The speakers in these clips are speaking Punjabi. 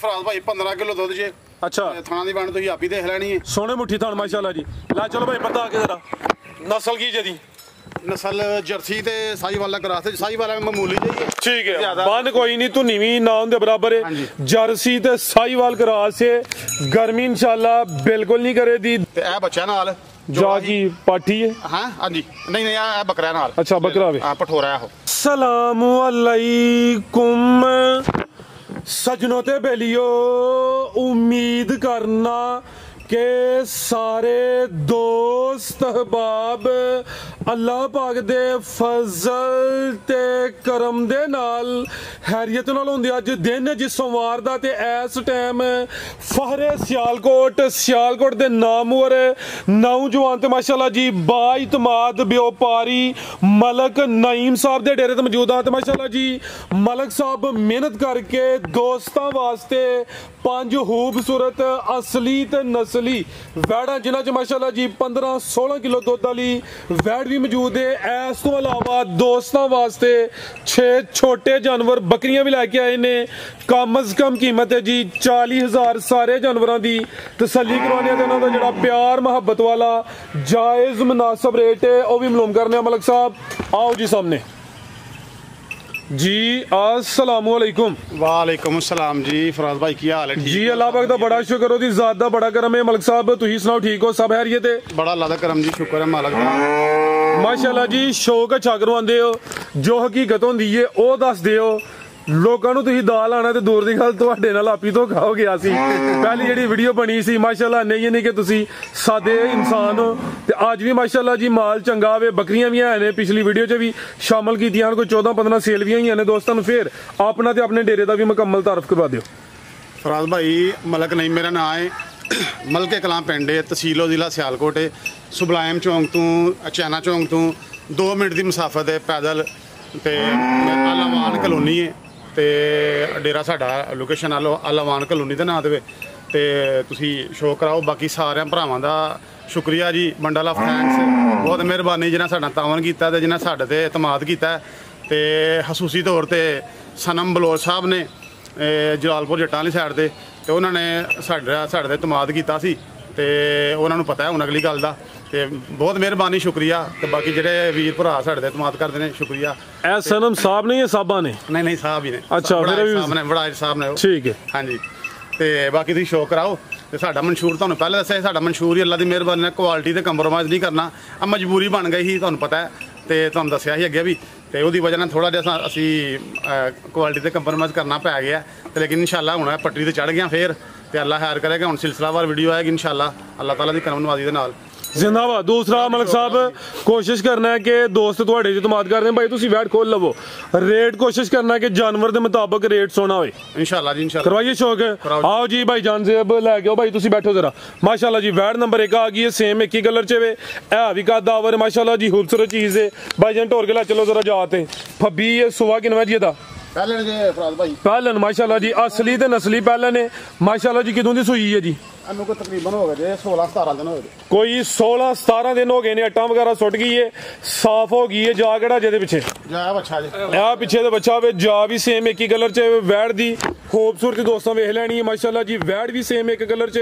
फराज भाई 15 किलो दुध जे। अच्छा थाना दी बन तुसीं आप ही देख लैनी है। सोने मुट्ठी थान माशाल्लाह जी। ला चलो भाई बता के जरा नस्ल की जदी नस्ल जर्सी ते साहीवाल क्रॉस है। साहीवाल में मामूली जी ठीक है बन कोई नहीं तू नीवी ना उनके बराबर है। जर्सी ते साहीवाल क्रॉस है गर्मी इंशाल्लाह बिल्कुल नहीं करे दी। ते ए बच्चा नाल जाकी पाठी है। हां हां जी नहीं नहीं आ बकरा नाल। अच्छा बकरा वे हां पठोरा है। अस्सलाम वालेकुम सजनों ते बेलियो उम्मीद करना के सारे दोस्त अहबाब अल्लाह पाक दे फजल ते करम दे नाल हैरियत नाल होंदे। अज दिन जिस सोमवार दा ते इस टाइम फहरे सियालकोट दे नामवर नौजवान ते माशाल्लाह जी बाइतमाद व्यापारी मलक नईम साहब दे डेरे ते मौजूद हां। ते माशाल्लाह जी मलक साहब मेहनत करके दोस्तां वास्ते 5 खूबसूरत असली ते नस्ली वैड़ा जिन्हां च माशाल्लाह जी 15-16 किलो दुध वाली वैड़ भी मौजूद है। इस तो अलावा दोस्तों वास्ते 6 छोटे जानवर बकरियां भी लैके आए ने। कम अज कम कीमत है जी 40,000 सारे जानवरों की तसल्ली करवाने का उन्होंने जो प्यार मुहब्बत वाला जायज़ मुनासिब रेट है वह भी मालूम करने। मलक साहब आओ जी सामने जी। अस्सलामु अलैकुम। वालेकुम अस्सलाम जी। फराज भाई की हाल है? जी अल्लाह पाक दा बड़ा शुक्र होदी ज़ात दा बड़ा करम है। मलक साहब तुसीं सुनाओ ठीक हो सब हैरियत है? बड़ा अल्लाह दा करम जी शुक्र है मालक दा माशाल्लाह जी। शौक अच्छा करवांदे हो जो हकीकत होंदी है वह दस दिओ लोगों नूं। तुसीं दाल आना ते दूर दी गल तुहाडे नाल आपी तो खाओ गया सी। पहली जिहड़ी वीडियो बनी सी माशाल्लाह नहीं कि तुसीं सादे इंसान हो ते अज भी माशाल्लाह जी माल चंगा वे। बकरियां भी हैं पिछली वीडियो च भी शामिल कीतियां कोई 14-15 सेल भी होईयां ने। दोस्तां नूं फिर अपना ते अपने डेरे दा भी मुकम्मल तारफ करवा दिओ। फराज भाई मलक नहीं मेरा नाम है। मलके कलां पिंड है तहसील जिला सियालकोट है। सुबलायम चौंक तो चैना चौंक तो 2 मिनट की मुसाफत है पैदल ते आलावान कलोनी है ते डेरा साडा लोकेशन आलावान कलोनी के नाम ते तुसी शो कराओ। बाकी सारे भरावां दा शुक्रिया जी बंडल ऑफ थैंक्स बहुत मेहरबानी जिन्हें साडा तावन किया जिन्हें साडे ते एतमाद किया ते खसूसी तौर पर सनम बलोच साहब ने जलालपुर जट्टां वाली साइड ते उन्होंने साडे ते एतमाद किया सी ते उन्होंने पता है हुण अगली गल दा ते बहुत मेहरबानी शुक्रिया। ते बाकी जेडे वीर भरा साडे ते एतमाद करदे ने शुक्रिया। ए सनम साहब ने या साहबा ने? नहीं साहब ही ने। अच्छा साहब ने बड़ा साहब ने ठीक है हाँ जी। ते बाकी तुसीं शो कराओ ते साडा मंशूर तुहानूं पहले दस्सिआ साडा मंशूर ही अल्लाह दी मेहरबानी नाल क्वालिटी ते कंप्रोमाइज़ नहीं करना। मजबूरी बन गई ही तुहानूं पता है ते तुहानूं दस्सिआ ही अगे भी ते उहदी वजह नाल थोड़ा जिहा असीं क्वालिटी ते कंप्रोमाइज़ करना पै गया ते लेकिन इंशाअल्लाह हुण पटरी ते चढ़ गया फिर ते अल्लाह खैर करेगा। हुण सिलसिलावार वीडियो आएगी इंशाअल्लाह अल्लाह ताला दी करम नवाजी दे नाल। जिंदाबाद। दूसरा मलक साहब कोशिश करना है कि दोस्त तुहाडे एतमाद करदे हैं भाई तुसीं वैट खोल लवो रेट कोशिश करना है कि जानवर के मुताबिक रेट सोना होए इंशाअल्लाह जी। इंशाअल्लाह करवाइए शौक है। आओ जी भाई जान सेब लैके आओ भाई तुसीं बैठो जरा। माशाल्लाह जी वैट नंबर 1 आ गई है सेम एक ही कलर च वे है भी का दावर माशाल्लाह जी खूबसूरत चीज़ है। भाई जान टोर के ला चलो जरा जाते फब्बी ये सुबह किनवा जी दा पहलन माशाल्लाह जी असली ते नस्ली पहलन है माशाल्लाह जी। किदों दी सूई है जी? तकरीबन हो गए 16-17 दिन हो गए। कोई 16-17 दिन हो गए ने। अट्टा वगैरह सुट गई है साफ हो गई है। जा केड़ा जेदे पिछे जा पिछे दे बच्चा वे जा भी सेम एक ही कलर च वैड़ दी खूबसूरती दोस्तों वेख लैनी है माशाल्लाह जी। वैड़ भी सेम एक कलर च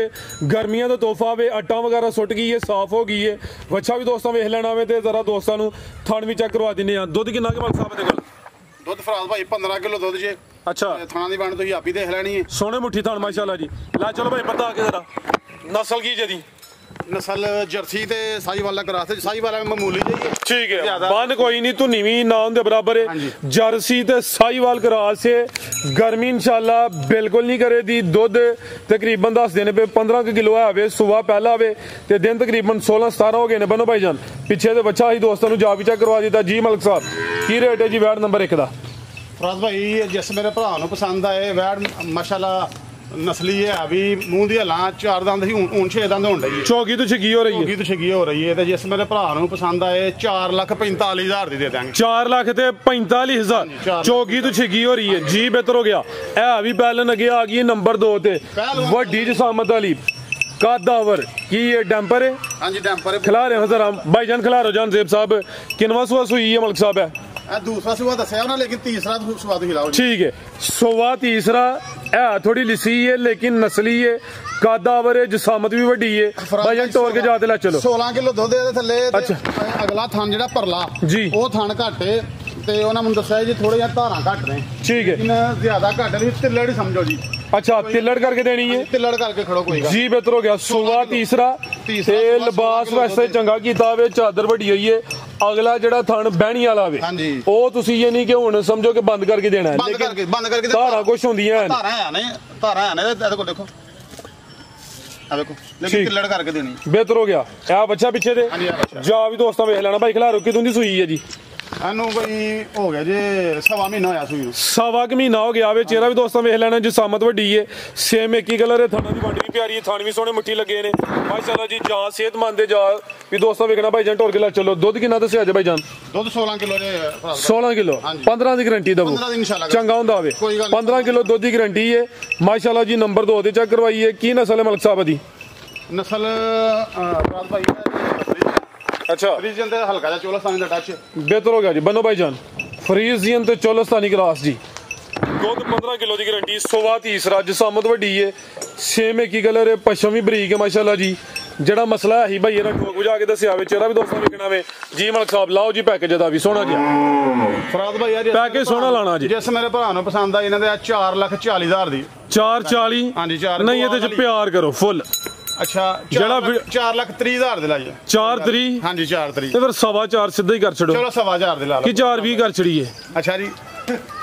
गर्मियां दा तोहफा वे अट्टा वगैरह सुट गई है साफ हो गई है। बच्चा भी दोस्तों वेख लेना वे ते जरा दोस्तों नूं थन भी चेक करवा दिन्ने आ। दुध किन्ना के मलक साहब दे गल? दुध फराज भाई 15 किलो दुध जे। अच्छा थाना दी बन तुसीं आप ही देख लैनी है। सोने मुट्ठी थान माशाल्लाह जी। ला चलो भाई बता के जरा नस्ल की जदी नस्ल जर्सी ते साहीवाल क्रॉस है। साहीवाल में मामूली जी ठीक है बन कोई नहीं तू नीवी ना उनके बराबर है। जर्सी ते साहीवाल क्रॉस है गर्मी इंशाल्लाह बिल्कुल नहीं करे दी। दुध तकरीबन 10 दिन पे 15 किलो है सुबह पहला वे ते दिन तकरीबन 16-17 हो गए ने। बनो भाई जान पिछे तो बच्चा ही दोस्तों जा भी चेक करवा दिता जी। मलक साहब की रेट है जी वैट नंबर 1 का? फराज भाई जिस मेरे भरा नूं पसंद आए वैट माशाल्लाह नस्ली है अभी मूँह दी हलां 4 दंद ही हूँ 6 दंद होने लगी चौकी तो छगी हो रही है। चौकी तो छगी हो रही है तो जिस मेरे भरा नूं पसंद आए 4,45,000 दी दे देंगे। 4,45,000 चौकी तो छगी हो रही है जी। बेहतर हो गया है भी पहले अगे आ गई नंबर 2 ते वड्डी जसामत वाली कादावर की ये डैम्पर है? हाँ जी डैम्पर है। खिला रहे हैं जरा भाईजान खिला रहे हो जान जेब साहब किनवा सुहा सुई है मलक साहब है? ਇਹ ਦੂਸਰਾ ਸੁਆ ਦੱਸਿਆ ਉਹਨਾਂ, ਲੇਕਿन तीसरा सुआ तो हिलाओ जी। ठीक है, सुआ तीसरा है, थोड़ी लिसी है लेकिन नस्ली है, कादावर है, जसामत भी वड्डी है। भाईजान तोड़ के जाते ला चलो। 16 किलो दुध ਇਹਦੇ ਥੱਲੇ। अच्छा। ਅਗਲਾ ਥਣ ਜਿਹੜਾ ਪਰਲਾ जी। ਉਹ ਥਣ ਘੱਟ ਹੈ ਤੇ ਉਹਨਾਂ ਮੈਨੂੰ ਦੱਸਿਆ ਜੀ ਥੋੜੇ ਜਿਹਾ ਧਾਰਾਂ ਘੱਟ ਨੇ। ठीक है, ਲੇਕਿਨ ਜ਼ਿਆਦਾ ਘੱਟ ਨਹੀਂ, ਤਿੱਲੜ ਹੀ ਸਮਝੋ ਜੀ। अच्छा तिलड़ करके देनी है ਤਿੱਲੜ ਕਰਕੇ ਖੜੋ ਕੋਈ ਗੱਲ। जी, बेहतर हो गया। सुआ तीसरा तीसरा ते सुआ लिबास 16 वैसे चंगा कीता वे, चादर वड्डी होई है। अगला जेड़ा थण बहनी वाला वे हाँ जी। ਉਹ ਤੁਸੀਂ ਇਹ ਨਹੀਂ ਕਿ ਹੁਣ ਸਮਝੋ ਕਿ ਬੰਦ ਕਰਕੇ ਦੇਣਾ ਹੈ, ਬੰਦ ਕਰਕੇ ਧਾਰਾਂ ਕੁਛ ਹੁੰਦੀਆਂ ਹਨ। ਧਾਰਾਂ ਹੈ ਨੇ, ਧਾਰਾਂ ਹੈ ਨੇ ਇਹਦੇ ਕੋਲ ਦੇਖੋ, ਆ ਦੇਖੋ, ਲੇਕਿਨ ਠੀਕ। ਤਿੱਲੜ ਕਰਕੇ ਦੇਣੀ। ਬਿਹਤਰ ਹੋ ਗਿਆ। ਇਹ ਬੱਚਾ ਪਿੱਛੇ ਦੇ ਹਾਂਜੀ, ਆਹ ਬੱਚਾ। ਜਾ ਵੀ ਦੋਸਤਾਂ ਵੇਖ ਲੈਣਾ ਭਾਈ, ਖਿਲਾਰੋ ਕਿਦੋਂ ਦੀ ਸੂਈ ਹੈ ਜੀ। ਇਹਨੂੰ ਕੋਈ ਹੋ ਗਿਆ ਜੇ 1.5 ਮਹੀਨਾ ਹੋਇਆ ਸੂਈ ਨੂੰ। ਸਵਾ ਕੁ ਮਹੀਨਾ ਹੋ ਗਿਆ ਵੇ। ਚਿਹਰਾ ਵੀ ਦੋਸਤਾਂ ਵੇਖ ਲੈਣਾ, ਜਸਾਮਤ ਵੱਡੀ ਏ, ਸੇਮ ਇੱਕ ਹੀ ਕਲਰ ਹੈ, ਥਾਣਾ ਦੀ ਵੰਡ ਵੀ ਪਿਆਰੀ ਹੈ, ਥਾਣ ਵੀ ਸੋਹਣੇ ਮੁੱਠੀ ਲੱਗੇ ਨੇ ਮਾਸ਼ਾਅੱਲਾ ਜੀ। ਜਾਂ ਸਿਹਤਮੰਦ ਦੇ ਜਾ ਵੀ ਦੋਸਤਾਂ ਵੇਖਣਾ ਭਾਈਜਾਨ ਢੋਲ ਕੇ ਲੈ ਚਲੋ। ਦੁੱਧ ਕਿੰਨਾ ਦੱਸਿਆ ਅੱਜ ਭਾਈਜਾਨ? ਦੁੱਧ 16 ਕਿਲੋ ਦੇ 16 ਕਿਲੋ, 15 ਦੀ ਗਰੰਟੀ ਦਵੋ, 15 ਦੀ ਇਨਸ਼ਾਅੱਲਾ ਚੰਗਾ ਹੁੰਦਾ ਹੋਵੇ। ਕੋਈ ਗੱਲ ਨਹੀਂ। 15 ਕਿਲੋ ਦੁੱਧ ਦੀ ਗਰੰਟੀ ਹੈ ਮਾਸ਼ਾਅੱਲਾ ਜੀ। ਨੰਬਰ 2 ਤੇ ਚੈੱਕ ਕਰਵਾਈਏ। ਕੀ ਨਸਲ ਹੈ ਮਲਕ ਸਾਹਿਬ ਦੀ? ਨਸਲ ਰਾਤ ਭਾਈ ਅੱਛਾ, ਫਰੀਜ਼ਨ ਤੇ ਹਲਕਾ ਜਿਹਾ ਚੋਲਸਤਾਨੀ ਦਾ ਟੱਚ। ਬਿਹਤਰ ਹੋ ਗਿਆ ਜੀ। ਬੰਨੋ ਭਾਈਜਾਨ, ਫਰੀਜ਼ੀਅਨ ਤੇ ਚੋਲਸਤਾਨੀ ਕਰਾਸ ਜੀ। ਦੁੱਧ 15 ਕਿਲੋ ਦੀ ਗਰੰਟੀ। ਸੁਆ ਤੀਸਰਾ, ਜਸਾਮਤ ਵੱਡੀ ਹੈ, ਸੇਮ ਇੱਕ ਹੀ ਕਲਰ ਹੈ, ਪਸ਼ਮ ਵੀ ਬਰੀਕ ਹੈ ਮਾਸ਼ਾਅੱਲਾ ਜੀ। ਜਿਹੜਾ ਮਸਲਾ ਹੈ ਭਾਈ ਇਹਦਾ ਠੋਕ ਬੁਝਾ ਕੇ ਦੱਸਿਆ ਵੇ। ਚਿਹਰਾ ਵੀ ਦੋਸਤਾਂ ਵੇਖਣਾ ਵੇ ਜੀ। ਮਲਕ ਸਾਹਿਬ ਲਾਓ ਜੀ ਪੈਕੇਜ ਦਾ ਵੀ ਸੋਹਣਾ ਜਿਹਾ ਫਰਾਦ ਭਾਈ ਯਾਰ ਪੈਕੇਜ ਸੋਹਣਾ ਲਾਣਾ ਜੀ। ਜਿਸ ਮੇਰੇ ਭਰਾ ਨੂੰ ਪਸੰਦ ਆ ਇਹਨਾਂ ਦੇ 4,40,000 ਦੀ। 440 ਹਾਂਜੀ, 4 ਨਹੀਂ, ਇਹਦੇ ਚ ਪਿਆਰ ਕਰੋ ਫੁੱਲ। ਅੱਛਾ, ਜਿਹੜਾ 4,30,000 ਦੇ ਲਾਈਏ। 4 ਹਾਂਜੀ 4,30 ਤੇ ਫਿਰ 4.25 ਸਿੱਧਾ ਹੀ ਕਰ ਛੱਡੋ। ਚਲੋ 4,500 ਦੇ ਲਾ ਕਿ ਲਓ। 420 ਕਰ ਛੜੀਏ? ਅੱਛਾ ਜੀ,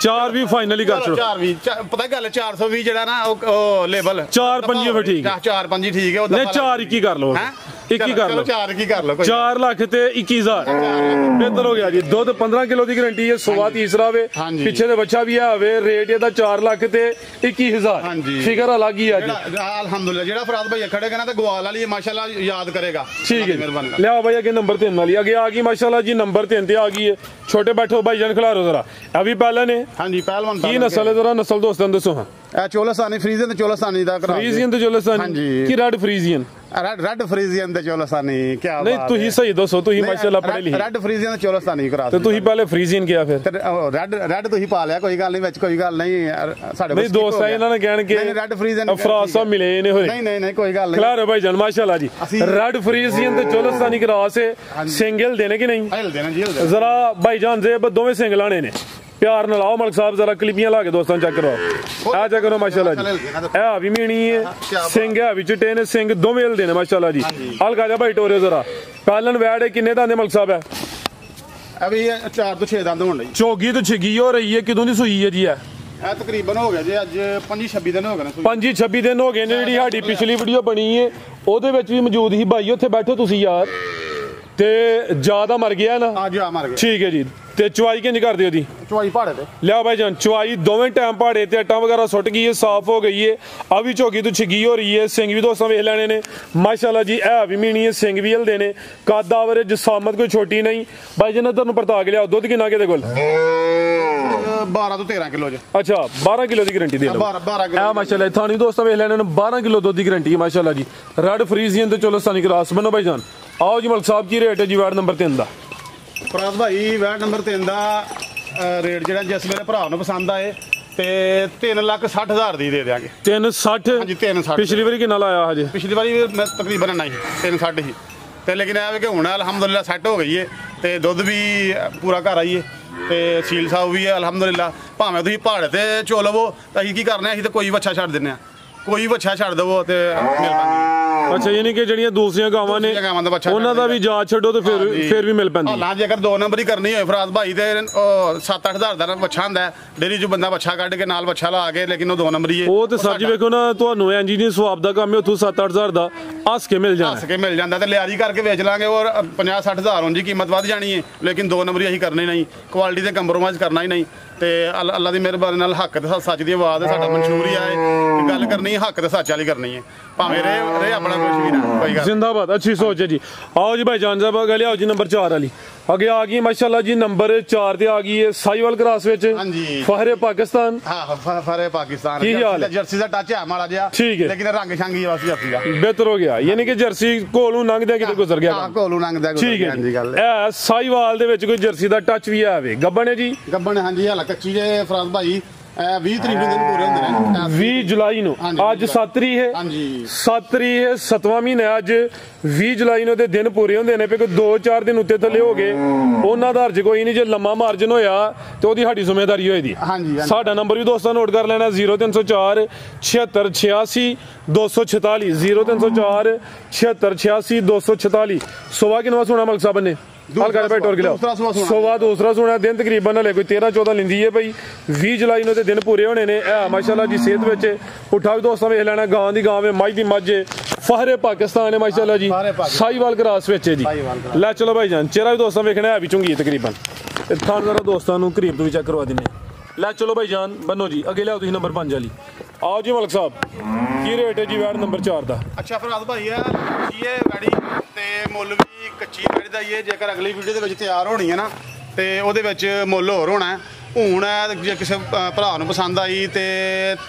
420 ਫਾਈਨਲ ਹੀ ਕਰ ਛੱਡੋ। 420 ਪਤਾ ਗੱਲ 420 ਜਿਹੜਾ ਨਾ ਉਹ ਲੇਬਲ 4-5 ਫਿਰ ਠੀਕ ਹੈ। 4-5 ਠੀਕ ਹੈ। ਨਹੀਂ 4-21 ਕਰ ਲਓ, 21 ਕਰ ਲਓ। 4 ਕਰ ਲਓ। 4 ਲੱਖ ਤੇ 21,000 ਬਿਹਤਰ ਹੋ ਗਿਆ ਜੀ। ਦੁੱਧ 15 ਕਿਲੋ ਦੀ ਗਰੰਟੀ ਹੈ। ਸੁਆ ਤੀਸਰਾ ਵੇ, ਹਾਂਜੀ। ਪਿੱਛੇ ਦੇ ਬੱਚਾ ਵੀ ਆਵੇ। ਰੇਟ ਇਹਦਾ 4 ਲੱਖ ਤੇ 21,000। ਹਾਂਜੀ। ਫਿਕਰ ਅਲੱਗ ਹੀ ਆ ਜੀ। ਅਲਹਮਦੁਲਿਲਾ ਜਿਹੜਾ ਫਰਾਦ ਭਾਈ ਖੜੇਗਾ ਨਾ ਤੇ ਗਵਾਲ ਵਾਲੀ ਮਾਸ਼ਾਅੱਲਾ ਯਾਦ ਕਰੇਗਾ। ਠੀਕ ਹੈ, ਮਿਹਰਬਾਨੀ। ਲਿਆਓ ਭਾਈ ਅੱਗੇ ਨੰਬਰ 3 ਵਾਲੀ ਅੱਗੇ ਆ ਗਈ ਮਾਸ਼ਾਅੱਲਾ ਜੀ। ਨੰਬਰ 3 ਤੇ ਆ ਗਈ ਹੈ। ਛੋਟੇ ਬੈਠੋ ਭਾਈ ਜਾਨ ਖਿਲਾਰੋ ਜ਼ਰਾ। ਇਹ ਵੀ ਪਹਿਲਾਂ ਨੇ। ਹਾਂਜੀ, ਪਹਿਲਵਾਨ ਕੀ ਨਸਲ ਹੈ ਜ਼ਰਾ? ਨਸਲ ਦੋਸਤਾਂ ਨੂੰ ਦੱਸੋ। ਹਾਂ, ਇਹ ਚੋਲਸਤਾਨੀ ਫਰੀਜ਼ੀਅਨ ਤੇ ਚੋਲਸਤਾਨੀ ਦਾ ਕਰਾ। ਫਰੀਜ਼ੀਅਨ ਤੇ ਚੋਲਸਤਾਨੀ ਹਾਂਜੀ। ਕੀ ਰੈਡ ਫਰੀਜ਼ੀਅਨ? ਰੈਡ ਫਰੀਜ਼ੀਅਨ ਤੇ ਚੋਲਸਤਾਨੀ ਕੀ ਬਾਤ ਨਹੀਂ, ਤੁਸੀਂ ਸਹੀ ਦੱਸੋ। ਤੁਸੀਂ ਮਾਸ਼ਾਅੱਲਾ ਪੜ੍ਹੇ ਲਿਖੇ। ਰੈਡ ਫਰੀਜ਼ੀਅਨ ਤੇ ਚੋਲਸਤਾਨੀ ਕਰਾ। ਤੇ ਤੁਸੀਂ ਪਹਿਲੇ ਫਰੀਜ਼ੀਅਨ ਕਿਹਾ ਫਿਰ? ਰੈਡ ਤੁਸੀਂ ਪਾ ਲਿਆ, ਕੋਈ ਗੱਲ ਨਹੀਂ, ਵਿੱਚ ਕੋਈ ਗੱਲ ਨਹੀਂ। ਸਾਡੇ ਨਹੀਂ ਦੋਸਤ ਆ ਇਹਨਾਂ ਨੇ ਕਹਿਣ ਕਿ ਰੈਡ ਫਰੀਜ਼ੀਅਨ ਅਫਰਾਜ਼ ਸਾਹਿਬ ਮਿਲੇ ਨੇ ਹੋਏ। ਨਹੀਂ ਕੋਈ ਗੱਲ ਨਹੀਂ। ਖਿਲਾਰੋ ਭਾਈ ਜਾਨ ਮਾਸ਼ਾਅੱਲਾ ਜੀ। ਰੈਡ ਫਰੀਜ਼ੀਅਨ ਤੇ ਚੋਲਸਤਾਨੀ ਕਰਾਸ ਹੈ। ਸਿੰਗਲ ਦੇਣੇ ਕਿ ਨਹੀਂ? ਹਿਲ ਦੇਣਾ ਜੀ, ਹਿਲ ਦੇਣਾ। ਜ਼ਰਾ ਭਾਈ ਜਾਨ ਜ਼ੇਬ ਦੋਵੇਂ ਸਿੰਗਲ ਆਣੇ ਨੇ। ਪਿਆਰ ਨਾਲ ਆਓ ਮਲਕ ਸਾਹਿਬ, ਜ਼ਰਾ ਕਲਿੱਪੀਆਂ ਲਾ ਕੇ ਦੋਸਤਾਂ ਚੈੱਕ ਕਰਵਾਓ। ਆ ਚੈੱਕ ਕਰੋ ਮਾਸ਼ਾਅੱਲਾ ਜੀ। ਇਹ ਵੀ ਮੀਣੀ ਹੈ, ਸਿੰਘ ਹੈ ਵੀ ਚਿੱਟੇ ਨੇ, ਸਿੰਘ ਦੋਵੇਂ ਹਿਲਦੇ ਨੇ ਮਾਸ਼ਾਅੱਲਾ ਜੀ। ਹਲਕਾ ਜਿਹਾ ਭਾਈ ਟੋਰੇ ਜ਼ਰਾ। ਪਹਿਲਨ ਵੈੜ ਹੈ, ਕਿੰਨੇ ਦੰਦ ਮਲਕ ਸਾਹਿਬ ਹੈ? ਅਭੀ 4 ਤੋਂ 6 ਦੰਦ ਹੋਣ ਲਈ। ਚੋਗੀ ਤੋਂ ਛਿੱਗੀ ਹੋ ਰਹੀ ਹੈ। ਕਿਦੋਂ ਦੀ ਸੂਈ ਹੈ ਜੀ? ਇਹ ਤਕਰੀਬਨ ਹੋ ਗਿਆ ਜੀ, ਅੱਜ 25-26 ਦਿਨ ਹੋ ਗਏ ਨੇ। 25-26 ਦਿਨ ਹੋ ਗਏ ਨੇ। ਜਿਹੜੀ ਸਾਡੀ ਪਿਛਲੀ ਵੀਡੀਓ ਬਣੀ ਹੈ ਉਹਦੇ ਵਿੱਚ ਵੀ ਮੌਜੂਦ ਸੀ ਭਾਈ। ਉੱਥੇ ਬੈਠੋ ਤੁਸੀਂ ਯਾਰ। ਤੇ ਜਿਆਦਾ ਮਰ ਗਿਆ ਨਾ? ਅੱਜ ਆ ਮਰ ਗਿਆ। ਠੀਕ ਹੈ ਜੀ। ਤੇ ਚੁਆਈ ਕਿੰਜ ਕਰਦੇ ਉਹਦੀ? ਚੁਆਈ ਪਹਾੜੇ ਤੇ ਲਿਆ ਭਾਈ ਜਾਨ। ਚੁਆਈ ਦੋਵੇਂ ਟਾਈਮ ਪਹਾੜੇ ਤੇ ਅੱਟਾਂ ਵਗੈਰਾ ਸੁੱਟ ਗਈ ਹੈ, ਸਾਫ਼ ਹੋ ਗਈ ਹੈ। ਆ ਵੀ ਝੋਗੀ ਤੋਂ ਛਿੱਗੀ ਹੋ ਰਹੀ ਹੈ। ਸਿੰਘ ਵੀ ਦੋਸਤਾਂ ਵੇਖ ਲੈਣੇ ਨੇ ਮਾਸ਼ਾਅੱਲਾ ਜੀ। ਇਹ ਵੀ ਮੀਣੀ ਹੈ, ਸਿੰਘ ਵੀ ਹਿਲਦੇ ਨੇ। ਕਾਦਾਵਰ ਜਸਾਮਤ ਕੋਈ ਛੋਟੀ ਨਹੀਂ ਭਾਈ ਜਾਨ। ਤੁਹਾਨੂੰ ਪਰਤਾ ਕੇ ਲਿਆਓ। ਦੁੱਧ ਕਿੰਨਾ ਕਿਹਦੇ ਕੋਲ? 12 ਤੋਂ 13 ਕਿਲੋ ਜੀ। ਅੱਛਾ, 12 ਕਿਲੋ ਦੀ ਗਰੰਟੀ ਦੇ ਲਓ। 12 ਕਿਲੋ। ਆ ਮਾਸ਼ਾਅੱਲਾ ਥਾਣੀ ਦੋਸਤਾਂ ਵੇਖ ਲੈਣੇ ਨੇ। 12 ਕਿਲੋ ਦੁੱਧ ਦੀ ਗਰੰਟੀ ਹੈ ਮਾਸ਼ਾਅੱਲਾ ਜੀ। ਰੈਡ ਫਰੀਜ਼ੀਅਨ ਤੇ ਚੋਲਸਤਾਨੀ ਕਰਾਸ। ਬੰਨੋ ਭਾਈ ਜਾਨ। ਆਓ ਜੀ ਮਲਕ ਸਾਹਿਬ, ਕੀ ਰੇਟ ਹੈ ਜੀ ਵਾਰਡ ਨੰਬਰ 3 ਦਾ? ਫਰਾਦ ਭਾਈ ਵਾਰਡ ਨੰਬਰ 3 ਦਾ ਰੇਟ ਜਿਹੜਾ ਜਿਸ ਮੇਰੇ ਭਰਾ ਨੂੰ ਪਸੰਦ ਆਏ ਤੇ 3,60,000 ਦੀ ਦੇ ਦਿਆਂਗੇ। 360? ਹਾਂਜੀ 360। ਪਿਛਲੀ ਵਾਰੀ ਕਿੰਨਾ ਲਾਇਆ ਹਜੇ? ਪਿਛਲੀ ਵਾਰੀ ਮੈਂ ਤਕਰੀਬਨ ਨਹੀਂ 360 ਹੀ ਤੇ, ਲੇਕਿਨ ਇਹ ਕਿ ਹੁਣ ਅਲਹਮਦੁਲਿਲਾ ਸੈੱਟ ਹੋ ਗਈ ਹੈ ਤੇ ਦੁੱਧ ਵੀ ਪੂਰਾ ਘਰ ਆਈ ਹੈ ਤੇ ਸੀਲ ਸਾਊ ਵੀ ਹੈ ਅਲਹਮਦੁਲਿਲਾ। ਭਾਵੇਂ ਤੁਸੀਂ ਪਹਾੜ ਤੇ ਚੋ ਲਵੋ ਤਾਂ ਅਸੀਂ ਕੀ ਕਰਨੇ, ਅਸੀਂ ਤਾਂ ਕੋਈ ਵੱਛਾ ਛੱਡ ਦਿੰਦੇ ਆ। ਕੋਈ ਵੱਛਾ ਛੱਡ ਦਵੋ ਤੇ ਮਿਲ ਪੈਂਦੀ। ਅੱਛਾ, ਯਾਨੀ ਕਿ ਜਿਹੜੀਆਂ ਦੂਸਰੀਆਂ ਗਾਵਾਂ ਨੇ ਉਹਨਾਂ ਦਾ ਵੀ ਜਾ ਛੱਡੋ ਤੇ ਫਿਰ ਵੀ ਮਿਲ ਪੈਂਦੀ। ਹਾਂ, ਜੇਕਰ 2 ਨੰਬਰ ਹੀ ਕਰਨੀ ਹੋਏ ਫਰਾਦ ਭਾਈ ਤੇ 7-8 ਹਜ਼ਾਰ ਦਾ ਵੱਛਾ ਹੁੰਦਾ ਡੇਰੀ ਚ। ਬੰਦਾ ਵੱਛਾ ਕੱਢ ਕੇ ਨਾਲ ਵੱਛਾ ਲਾ ਕੇ, ਲੇਕਿਨ ਉਹ 2 ਨੰਬਰ ਹੀ ਹੈ। ਉਹ ਤੇ ਸੱਚ ਵੇਖੋ ਨਾ, ਤੁਹਾਨੂੰ ਇੰਜੀਨੀਅਰ ਸਵਾਬ ਦਾ ਕੰਮ ਹੈ, ਉੱਥੋਂ 7-8 ਹਜ਼ਾਰ ਦਾ ਹੱਸ ਕੇ ਮਿਲ ਜਾਣਾ। ਹੱਸ ਕੇ ਮਿਲ ਜਾਂਦਾ ਤੇ ਲਿਆਰੀ ਕਰਕੇ ਵੇਚ ਲਾਂਗੇ। ਔਰ 50-60 ਹਜ਼ਾਰ ਹੁਣ ਜੀ ਕੀਮਤ ਵੱਧ ਜਾਣੀ ਹੈ, ਲੇਕਿਨ 2 ਨੰਬਰ ਹੀ ਅਸੀਂ ਕਰਨੇ ਨਹੀਂ। ਕੁਆਲਿਟੀ ਤੇ ਕੰਪਰੋਮਾਈਜ਼ ਕਰਨਾ ਹੀ ਨਹੀਂ। ਤੇ ਅੱਲਾ ਦੀ ਮਿਹਰਬਾਨੀ ਨਾਲ ਹੱਕ ਤੇ ਸੱਚ ਦੀ ਆਵਾਜ਼ ਹੈ ਸਾਡਾ ਮਨਸ਼ੂਰ ਹੀ ਆਏ। ਗੱਲ ਗੱਲ ਕਰਨੀ ਹੱਕ ਤੇ ਸੱਚ ਵਾਲੀ ਕਰਨੀ ਹੈ ਭਾਵੇਂ ਰੇ ਆਪਣਾ ਕੁਝ ਵੀ ਨਾ ਕੋਈ ਗੱਲ जिंदाबाद अच्छी सोच है जी। आओ जी भाई जान साहब अगले आओ जी नंबर 4 वाली आगे आ गई माशाल्लाह जी नंबर 4 ते आ गई है साहिवाल क्रॉस विच हाँ जी। फहरे पाकिस्तान ਹਾਂ ਫਰੇ ਪਾਕਿਸਤਾਨ ਕੀ ਹਾਲ ਹੈ? ਜਰਸੀ ਦਾ ਟੱਚ ਹੈ ਮਾੜਾ ਜਿਹਾ ਠੀਕ ਹੈ। ਲੇਕਿਨ ਰੰਗ ਸ਼ੰਗੀ ਵਾਸੀ ਜਰਸੀ ਦਾ बेहतर हो गया यानी कि जर्सी कोलू लंघदे किते गुजर गया ਹਾਂ ਕੋਲੂ ਲੰਘਦਾ ठीक है ਹਾਂਜੀ ਗੱਲ ए साहिवाल दे विच कोई जर्सी दा टच भी है वे गब्बन है जी ਗੱਬਣ ਹਾਂਜੀ ਹਾਲਾ ਕੱਚੀ ਜੇ ਫਰਾਜ਼ ਭਾਈ 20 ਤਰੀਕ ਨੂੰ ਦਿਨ ਪੂਰੇ ਹੁੰਦੇ ਨੇ 20 जुलाई नु हाँ जी, आज 7 तरीक है ਹਾਂਜੀ 7 तरीक है 7वां महीना अज 20 जुलाई ਨੂੰ ਤੇ ਦਿਨ ਪੂਰੇ ਹੁੰਦੇ ਨੇ ਕਿ 2-4 ਦਿਨ ਉੱਤੇ ਥੱਲੇ ਹੋ ਗਏ ਉਹਨਾਂ ਦਾ ਹਰਜ ਕੋਈ ਨਹੀਂ ਜੇ ਲੰਮਾ ਮਾਰਜਨ ਹੋਇਆ ਤੇ ਉਹਦੀ ਸਾਡੀ ਜ਼ਿੰਮੇਵਾਰੀ ਹੋਏਗੀ ਹਾਂਜੀ, ਹਾਂਜੀ। ਸਾਡਾ ਨੰਬਰ ਵੀ ਦੋਸਤਾਂ ਨੋਟ ਕਰ ਲੈਣਾ 0304 7686 246 0304 7686 246 ਸੋਵਾ ਕਿਨਵਾ ਸੁਣਾ ਮਲਕ ਸਾਹਿਬ ਨੇ ਹਲਕਾ ਜਿਹਾ ਬੈਠ ਹੋਰ ਗਿਲਾ ਦੂਸਰਾ ਸੁਣਾ ਸੁਣਾ। ਸੋਵਾ ਦੂਸਰਾ ਸੁਣਾ ਦਿਨ ਤਕਰੀਬਨ ਹਲੇ ਕੋਈ 13-14 ਲਿੰਦੀ ਹੈ ਭਾਈ 20 ਜੁਲਾਈ ਨੂੰ ਤੇ ਦਿਨ ਪੂਰੇ ਹੋਣੇ ਨੇ ਇਹ ਮਾਸ਼ਾਅੱਲਾ ਜੀ ਸਿਹਤ ਵਿੱਚ ਪੁੱਠਾ ਵੀ ਦੋਸਤਾਂ ਵੇਖ ਲੈਣਾ ਗਾਂ ਦੀ ਗਾਂ ਵੇ ਮੱਝ ਦੀ ਮੱਝ ਫਹਰੇ ਪਾਕਿਸਤਾਨ ਹੈ ਮਾਸ਼ਾਅੱਲਾ ਜੀ ਫਹਰੇ ਪਾਕਿਸਤਾਨ। ਸਾਹੀਵਾਲ ਕਰਾਸ ਵਿੱਚ ਹੈ ਜੀ ਸਾਹੀਵਾਲ ਕਰਾਸ। ਲੈ ਚਲੋ ਭਾਈ ਜਾਨ ਚਿਹਰਾ ਵੀ ਦੋਸਤਾਂ ਵੇਖਣਾ ਹੈ ਵੀ ਚੁੰਗੀ ਤਕਰੀਬਨ ਤੇ ਥਾਂ ਜ਼ਰਾ ਦੋਸਤਾਂ ਨੂੰ ਕਰੀਬ ਤੋਂ ਵੀ ਚੈੱਕ ਕਰਵਾ ਦਿੰਨੇ ਲੈ ਚਲੋ ਭਾਈ ਜਾਨ ਬੰਨੋ ਜੀ ਅੱਗੇ ਲਿਆਓ ਤੁਸੀਂ ਨੰਬਰ 5 ਵਾਲੀ ਆਓ ਜੀ ਮਲਕ ਸਾਹਿਬ ਕੀ ਰੇਟ ਹੈ ਜੀ ਵੈਟ ਨੰਬਰ 4 ਦਾ ਅੱਛਾ ਫਰਾਜ਼ ਭਾਈ ਆ ਇਹ ਗਾੜੀ ਤੇ ਮੁੱਲ ਵੀ ਕੱਚੀ ਗਾੜੀ ਦਾ ਹੀ ਹੈ ਜੇਕਰ ਅਗਲੀ ਵੀਡੀਓ ਦੇ ਵਿੱਚ ਤਿਆਰ ਹੋਣੀ ਹੈ ਨਾ ਤੇ ਉਹਦੇ ਵਿੱਚ ਮੁੱਲ ਹੋਰ ਹੋਣਾ ਹੈ ਹੁਣ ਹੈ ਜੇ ਕਿਸੇ ਭਰਾ ਨੂੰ ਪਸੰਦ ਆਈ ਤੇ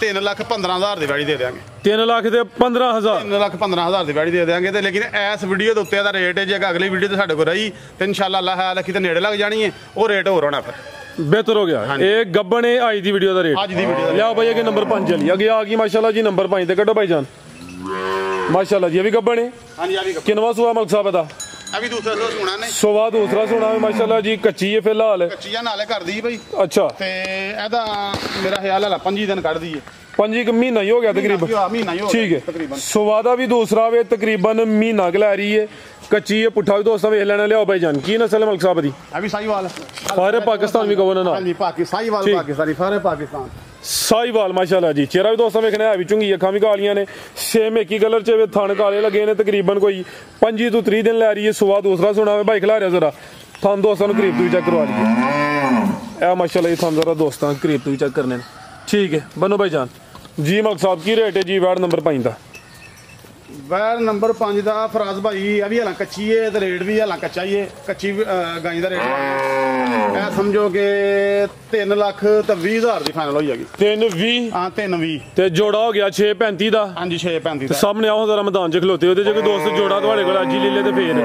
3,15,000 ਦੀ ਗਾੜੀ ਦੇ ਦਿਆਂਗੇ 3 ਲੱਖ ਤੇ 15,000 3,15,000 ਦੀ ਗਾੜੀ ਦੇ ਦਿਆਂਗੇ ਤੇ ਲੇਕਿਨ ਇਸ ਵੀਡੀਓ ਦੇ ਉੱਤੇ ਦਾ ਰੇਟ ਹੈ ਜੇ ਅਗਲੀ ਵੀਡੀਓ ਤੇ ਸਾਡੇ ਕੋਲ ਰਹੀ ਤੇ ਇਨਸ਼ਾਅੱਲਾ ਅੱਲਾਹ ਹਾਲ ਕਿਤੇ ਨੇੜੇ ਲੱਗ ਜਾਣੀ ਹੈ ਉਹ ਰੇਟ ਹੋਰ ਹੋਣਾ ਫਿਰ ਬਿਹਤਰ ਹੋ ਗਿਆ ਇਹ ਗੱਬਣੇ ਅੱਜ ਦੀ ਵੀਡੀਓ ਦਾ ਰੇਟ ਅੱਜ ਦੀ ਵੀਡੀਓ ਦਾ ਲਿਆਓ ਭਾਈ ਅੱਗੇ ਨੰਬਰ 5 ਵਾਲੀ ਅੱਗੇ ਆ ਗਈ ਮਾਸ਼ਾਅੱਲਾ ਜੀ ਨੰਬਰ 5 ਤੇ ਕੱਢੋ ਭਾਈ ਜਾਨ ਮਾਸ਼ਾਅੱਲਾ ਜੀ ਇਹ ਵੀ ਗੱਬਣੇ ਹਾਂਜੀ ਆ ਵੀ ਕਿੰਨਵਾ ਸੂਆ ਮਲਕ ਸਾਹਿਬ ਦਾ ਆ ਵੀ ਦੂਸਰਾ ਸੋ ਸੁਣਾ ਨੇ ਸੋਵਾ ਦੂਸਰਾ ਸੁਣਾ ਹੈ ਮਾਸ਼ਾਅੱਲਾ ਜੀ ਕੱਚੀ ਹੈ ਫਿਲਹਾਲ ਕੱਚੀਆਂ ਨਾਲੇ ਕਰਦੀ ਭਾਈ ਅੱਛਾ ਤੇ ਇਹਦਾ ਮੇਰਾ ਖਿਆਲ ਹੈ 25 ਦਿਨ ਕੱਢਦੀ ਹੈ 5 ਮਹੀਨਾ ਹੀ ਹੋ ਗਿਆ ਤਕਰੀਬਨ ਮਹੀਨਾ ਹੀ ਹੋ ਗਿਆ ਠੀਕ ਹੈ ਤਕਰੀਬਨ ਸੋਵਾ ਦਾ ਵੀ ਦੂਸਰਾ ਵੇ ਤਕਰੀਬਨ ਮਹੀਨਾ ਕੁ ਲੈ ਰਹੀ ਹੈ ਕੱਚੀ ਹੈ ਪੁੱਠਾ ਵੀ ਦੋਸਤਾਂ ਵੇਖ ਲੈਣਾ ਲਿਆਓ ਭਾਈ ਜਾਨ ਕੀ ਨਸਲ ਹੈ ਮਲਕ ਸਾਹਿਬ ਦੀ ਆ ਵੀ ਸਾਹੀਵਾਲ ਫਾਰੇ ਪਾਕਿਸਤਾਨ ਵੀ ਕਹੋ ਨਾ ਹਾਂਜੀ ਸਾਹੀਵਾਲ ਠੀਕ। ਪਾਕਿਸਤਾਨੀ ਫਾਰੇ ਪਾਕਿਸਤਾਨ ਸਾਹੀਵਾਲ ਮਾਸ਼ਾਅੱਲਾ ਜੀ ਚਿਹਰਾ ਵੀ ਦੋਸਤਾਂ ਵੇਖਣਾ ਹੈ ਵੀ ਚੁੰਗੀ ਅੱਖਾਂ ਵੀ ਕਾਲੀਆਂ ਨੇ ਸੇਮ ਇੱਕ ਹੀ ਕਲਰ ਚ ਵੇ ਥਣ ਕਾਲੇ ਲੱਗੇ ਨੇ ਤਕਰੀਬਨ ਕੋਈ 25 ਤੋਂ 30 ਦਿਨ ਲੈ ਰਹੀ ਹੈ ਸੋਵਾ ਦੂਸਰਾ ਸੁਣਾ ਵੇ ਭਾਈ ਖਿਲਾ ਰਿਹਾ ਜ਼ਰਾ ਥਣ ਦੋਸਤਾਂ ਨੂੰ ਕਰੀਬ ਤੋਂ ਵੀ ਚੈੱਕ ਕਰਵਾ ਲਈਏ ਇਹ ਮਾਸ਼ਾਅੱਲਾ ਜੀ ਥਣ ਜ਼ਰਾ ਦੋਸਤਾਂ ਕਰੀਬ ਤੋਂ ਵੀ ਚੈੱਕ ਕਰਨੇ ਨੇ ਠੀਕ ਹੈ ਬਨੋ ਭਾਈ ਜਾਨ ਜੀ ਮਲਕ ਸਾਹਿਬ ਕੀ ਰੇਟ ਹੈ ਜੀ ਵਾਰਡ ਨੰਬਰ 5 ਦਾ ਵੈਰ ਨੰਬਰ 5 ਦਾ ਫਰਾਜ਼ ਭਾਈ ਇਹ ਵੀ ਹਲਾਂ ਕੱਚੀ ਹੈ ਤੇ ਰੇਟ ਵੀ ਹਲਾਂ ਕੱਚਾ ਹੀ ਹੈ ਕੱਚੀ ਗਾਂ ਦਾ ਰੇਟ ਇਹ ਸਮਝੋ ਕਿ 3 ਲੱਖ ਤੇ 20,000 ਦੀ ਫਾਈਨਲ ਹੋਈ ਹੈਗੀ 320 ਹਾਂ 320 ਤੇ ਜੋੜਾ ਹੋ ਗਿਆ 635 ਦਾ ਹਾਂਜੀ 635 ਤੇ ਦਾ ਸਾਹਮਣੇ ਆਓ ਜ਼ਰਾ ਮੈਦਾਨ 'ਚ ਖਲੋਤੇ ਉਹਦੇ ਜੇ ਕੋਈ ਦੋਸਤ ਜੋੜਾ ਤੁਹਾਡੇ ਕੋਲ ਅੱਜ ਹੀ ਲੈ ਲੇ ਤੇ ਫੇਰ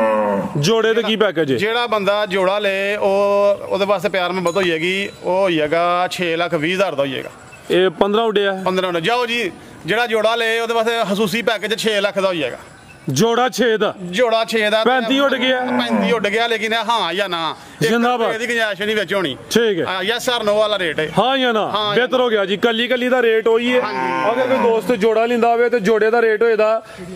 ਜੋੜੇ ਤੇ ਕੀ ਪੈਕੇਜ ਹੈ ਜਿਹੜਾ ਬੰਦਾ ਜੋੜਾ ਲੇ ਉਹ ਉਹਦੇ ਵਾਸਤੇ ਪਿਆਰ ਮੈਂ ਬਹੁਤ ਹੋਈ ਹੈਗੀ ਉਹ ਹੋਈ ਹੈਗਾ 6,20,000 ਦਾ ਹੋਈ ਹੈਗਾ ਇਹ 15 ਉੱਡਿਆ 15 ਨੂੰ ਜਾਓ ਜੀ ਜਿਹੜਾ ਜੋੜਾ ਲੇ ਉਹਦੇ ਵਾਸਤੇ ਹਸੂਸੀ ਪੈਕੇਜ 6 ਲੱਖ ਦਾ ਹੋਈ ਹੈਗਾ ਜੋੜਾ 6 ਦਾ ਜੋੜਾ 6 ਦਾ 35 ਉੱਡ ਗਿਆ 35 ਉੱਡ ਗਿਆ ਲੇਕਿਨ ਹਾਂ ਜਾਂ ਨਾ ਜ਼ਿੰਦਾਬਾਦ। ਇਹਦੀ ਗੁੰਜਾਇਸ਼ ਨਹੀਂ ਵਿੱਚ ਹੋਣੀ ਠੀਕ ਹੈ ਯੈਸ ਸਰ ਨੋ ਵਾਲਾ ਰੇਟ ਹੈ ਹਾਂ ਜਾਂ ਨਾ ਹਾਂ ਜਾਂ ਬਿਹਤਰ ਹੋ ਗਿਆ ਜੀ ਕੱਲੀ ਕੱਲੀ ਦਾ ਰੇਟ ਉਹੀ ਹੈ ਅਗਰ ਕੋਈ ਦੋਸਤ ਜੋੜਾ ਲਿੰਦਾ ਹੋਵੇ ਤੇ ਜੋੜੇ ਦਾ ਰੇਟ ਹੋਏਦਾ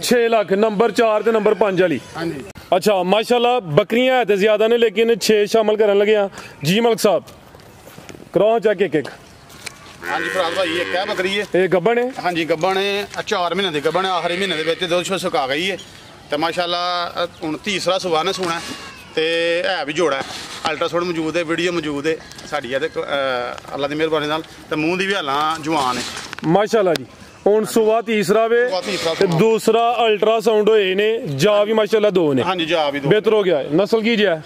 6 ਲੱਖ ਨੰਬਰ 4 ਤੇ ਨੰਬਰ 5 ਵਾਲੀ ਹਾਂਜੀ ਅੱਛਾ ਮਾਸ਼ਾਅੱਲਾ ਬੱਕਰੀਆਂ ਹੈ ਤੇ ਜ਼ਿਆਦਾ ਨੇ ਲੇਕਿਨ 6 ਸ਼ਾਮਲ ਕਰਨ ਲੱਗੇ ਆ ਜੀ ਮਲਕ ਸਾਹਿਬ ਕਰਾਓ ਚੈੱਕ ਇੱਕ ਹਾਂਜੀ ਫਰਾਜ਼ ਭਾਈ ਇੱਕ ਹੈ ਬੱਕਰੀ ਹੈ ਇਹ ਗੱਬਣ ਹੈ ਹਾਂਜੀ ਗੱਬਣ ਹੈ 4 ਮਹੀਨੇ ਦੀ ਗੱਬਣ ਹੈ ਆਖਰੀ ਮਹੀਨੇ ਦੇ ਵਿੱਚ 200 ਸੁਕਾ ਗਈ ਹੈ ਤੇ ਮਾਸ਼ਾਅੱਲਾ ਹੁਣ ਤੀਸਰਾ ਸੁਬਾਹ ਸੁਣਾ ਤੇ ਹੈ ਵੀ ਜੋੜਾ ਅਲਟਰਾਸਾਊਂਡ ਮੌਜੂਦ ਹੈ ਵੀਡੀਓ ਮੌਜੂਦ ਹੈ ਸਾਡੀ ਇਹਦੇ ਅੱਲਾ ਦੀ ਮਿਹਰਬਾਨੀ ਨਾਲ ਤੇ ਮੂੰਹ ਦੀ ਵੀ ਹਾਲਾਂ ਜਵਾਨ ਹੈ ਮਾਸ਼ਾਅੱਲਾ ਜੀ ਹੁਣ ਸੁਬਾ ਤੀਸਰਾ ਵੇ ਸੁਬਾਹ ਤੀਸਰਾ ਤੇ ਦੂਸਰਾ ਅਲਟਰਾਸਾਊਂਡ ਹੋਏ ਨੇ ਜਾ ਵੀ ਮਾਸ਼ਾਅੱਲਾ 2 ਨੇ ਹਾਂਜੀ ਜਾ ਵੀ ਦੋ ਬਿਹਤਰ ਹੋ ਗਿਆ ਨਸਲ ਕੀ ਜਿਆ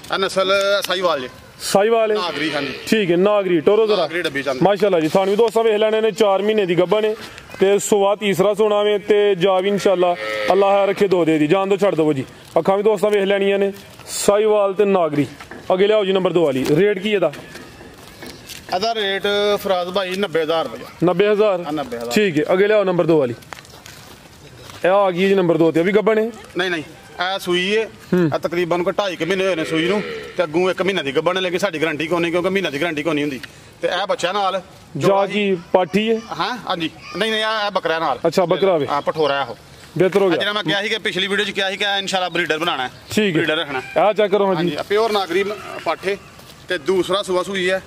ਇਹ ਨਸਲ ਸਾਹੀਵਾਲ ਜੀ ਸਾਹੀਵਾਲ ਹੈ ਨਾਗਰੀ ਹਾਂਜੀ ਠੀਕ ਹੈ ਨਾਗਰੀ ਟੋਰੋ ਜ਼ਰਾ ਨਾਗਰੀ ਡੱਬੀ ਚੱਲ ਮਾਸ਼ਾਅੱਲਾ ਜੀ ਤੁਹਾਨੂੰ ਵੀ ਦੋਸਤਾਂ ਵੇਖ ਲੈਣੇ ਨੇ 4 ਮਹੀਨੇ ਦੀ ਗੱਭਾ ਨੇ ਤੇ ਸੁਬਾ ਤੀਸਰਾ ਸੋਣਾ ਵੇ ਤੇ ਜਾ ਵੀ ਇਨਸ਼ਾਅੱਲਾ ਅੱਲਾਹ ਰੱਖੇ 2 ਦੇ ਦੀ ਜਾਨ ਤੋਂ ਛੱਡ ਦਵੋ ਜੀ ਅੱਖਾਂ ਵੀ ਦੋਸਤਾਂ ਵੇਖ ਲੈਣੀਆਂ ਨੇ ਸਾਹੀਵਾਲ ਤੇ ਨਾਗਰੀ ਅੱਗੇ ਲਿਆਓ ਜੀ ਨੰਬਰ 2 ਵਾਲੀ ਰੇਟ ਕੀ ਇਹਦਾ ਇਹਦਾ ਰੇਟ ਫਰਾਜ਼ ਭਾਈ 90,000 ਰੁਪਏ 90,000 90,000 ਠੀਕ ਹੈ ਅੱਗੇ ਲਿਆਓ ਨੰਬਰ 2 ਵਾਲੀ ਇਹ ਆ ਗਈ ਜੀ ਨੰਬਰ 2 ਤੇ ਵੀ ਗੱਭਾ ਨੇ ਨਹੀਂ ਨਹੀਂ ਇਹ ਸੂਈ ਹੈ ਇਹ ਤਕਰੀਬਨ ਕੋਈ 2.5 ਮਹੀਨੇ ਹੋਏ ਨੇ ਸੂਈ ਨੂੰ ਤੇ ਅੱਗੋਂ 1 ਮਹੀਨਾ ਦੀ ਗੱਭਣ ਲੇਕਿਨ ਸਾਡੀ ਗਾਰੰਟੀ ਕੋਈ ਨਹੀਂ ਕਿਉਂਕਿ ਮਹੀਨਾ ਦੀ ਗਾਰੰਟੀ ਕੋਈ ਨਹੀਂ ਹੁੰਦੀ ਤੇ ਇਹ ਬੱਚਾ ਨਾਲ ਜਾ ਕੀ ਪਾਠੀ ਹੈ ਹਾਂ ਹਾਂਜੀ ਨਹੀਂ ਨਹੀਂ ਇਹ ਬੱਕਰਾ ਨਾਲ ਅੱਛਾ ਬੱਕਰਾ ਵੇ ਆ ਪਠੋਰਾ ਉਹ ਬਿਹਤਰ ਹੋ ਜਿਹੜਾ ਗਿਆ ਮੈਂ ਕਿਹਾ ਸੀ ਕਿ ਪਿਛਲੀ ਵੀਡੀਓ 'ਚ ਕਿਹਾ ਸੀ ਕਿ ਇਨਸ਼ਾਅੱਲਾ ਬਰੀਡਰ ਬਣਾਉਣਾ ਹੈ ਠੀਕ ਹੈ ਬਰੀਡਰ ਰੱਖਣਾ ਆ ਚੈੱਕ ਕਰੋ ਹਾਂਜੀ ਹਾਂਜੀ ਪਿਓਰ ਨਾਗਰੀ ਪਾਠੇ ਤੇ ਦੂਸਰਾ ਸੂਆ ਸੂਈ ਹੈ